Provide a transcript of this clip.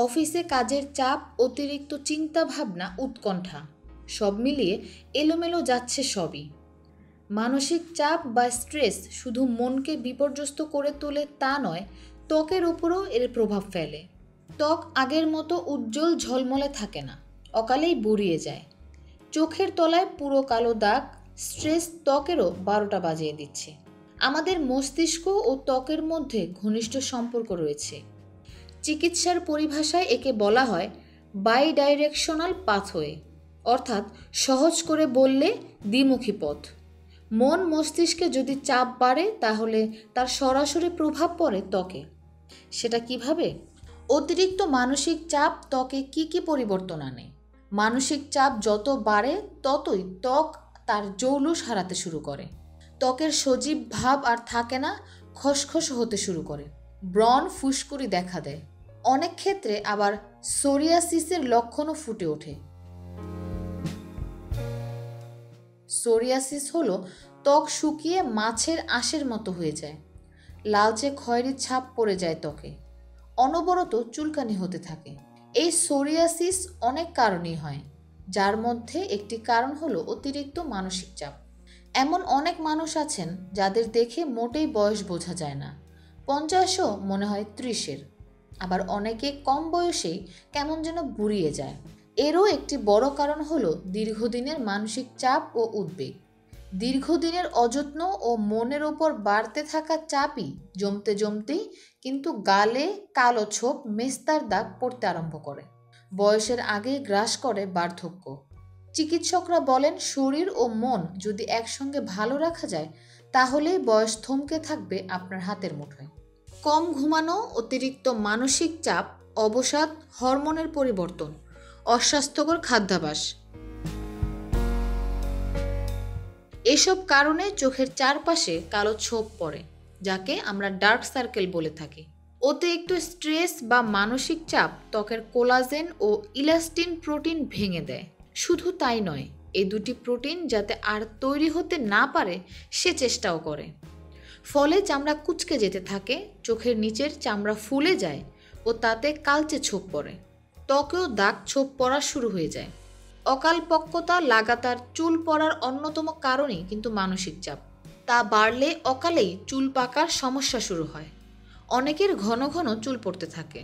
অফিসে কাজের চাপ, অতিরিক্ত চিন্তা ভাবনা, উৎকণ্ঠা সব মিলিয়ে এলোমেলো যাচ্ছে সবই। মানসিক চাপ বা স্ট্রেস শুধু মনকে বিপর্যস্ত করে তোলে তা নয়, ত্বকের উপরও এর প্রভাব ফেলে। ত্বক আগের মতো উজ্জ্বল ঝলমলে থাকে না, অকালেই বুড়িয়ে যায়। চোখের তলায় পুরো কালো দাগ, স্ট্রেস ত্বকেরও 12টা বাজিয়ে দিচ্ছে। আমাদের মস্তিষ্ক ও ত্বকের মধ্যে ঘনিষ্ঠ সম্পর্ক রয়েছে। চিকিৎসার পরিভাষায় একে বলা হয় বাইডাইরেকশনাল পাথওয়ে, অর্থাৎ সহজ করে বললে দ্বিমুখী পথ। মন মস্তিষ্কে যদি চাপ বাড়ে তাহলে তার সরাসরি প্রভাব পড়ে ত্বকে। সেটা কিভাবে? অতিরিক্ত মানসিক চাপ ত্বকে কি পরিবর্তন আনে? মানসিক চাপ যত বাড়ে ততই ত্বক তার জৌলুস হারাতে শুরু করে। ত্বকের সজীব ভাব আর থাকে না, খসখস হতে শুরু করে। ব্রণ, ফুসকুড়ি দেখা দেয়। অনেক ক্ষেত্রে আবার সোরিয়াসিসের লক্ষণও ফুটে ওঠে। সোরিয়াসিস হলো ত্বক শুকিয়ে মাছের আঁশের মতো হয়ে যায়। লালচে খয়েরি ছাপ পড়ে যায় ত্বকে। অনবরত চুলকানি হতে থাকে। এই সোরিয়াসিস অনেক কারণেই হয়, যার মধ্যে একটি কারণ হলো অতিরিক্ত মানসিক চাপ। এমন অনেক মানুষ আছেন যাদের দেখে মোটেই বয়স বোঝা যায় না, 50ও মনে হয় 30-এর। আবার অনেকে কম বয়সেই কেমন যেন বুড়িয়ে যায়। এরও একটি বড় কারণ হলো দীর্ঘদিনের মানসিক চাপ ও উদ্বেগ। দীর্ঘদিনের অযত্ন ও মনের ওপর বাড়তে থাকা চাপই জমতেই কিন্তু গালে কালো ছোপ, মেস্তার দাগ পড়তে আরম্ভ করে। বয়সের আগেই গ্রাস করে বার্ধক্য। চিকিৎসকরা বলেন শরীর ও মন যদি একসঙ্গে ভালো রাখা যায় তাহলেই বয়স থমকে থাকবে আপনার হাতের মুঠোয়। কম ঘুমানো, অতিরিক্ত মানসিক চাপ, অবসাদ, হরমোনের পরিবর্তন, অস্বাস্থ্যকর খাদ্যাভ্যাস, এসব কারণে চোখের চারপাশে কালো ছোপ পড়ে, যাকে আমরা ডার্ক সার্কেল বলে থাকি। অতিরিক্ত স্ট্রেস বা মানসিক চাপ ত্বকের কোলাজেন ও ইলাস্টিন প্রোটিন ভেঙে দেয়। শুধু তাই নয়, এই দুটি প্রোটিন যাতে আর তৈরি হতে না পারে সে চেষ্টাও করে। ফলে চামড়া কুঁচকে যেতে থাকে, চোখের নিচের চামড়া ফুলে যায় ও তাতে কালচে ছোপ পড়ে। ত্বকেও দাগ ছোপ পড়া শুরু হয়ে যায়। অকালপক্কতা, লাগাতার চুল পড়ার অন্যতম কারণই কিন্তু মানসিক চাপ। তা বাড়লে অকালেই চুল পাকার সমস্যা শুরু হয়। অনেকের ঘন ঘন চুল পড়তে থাকে।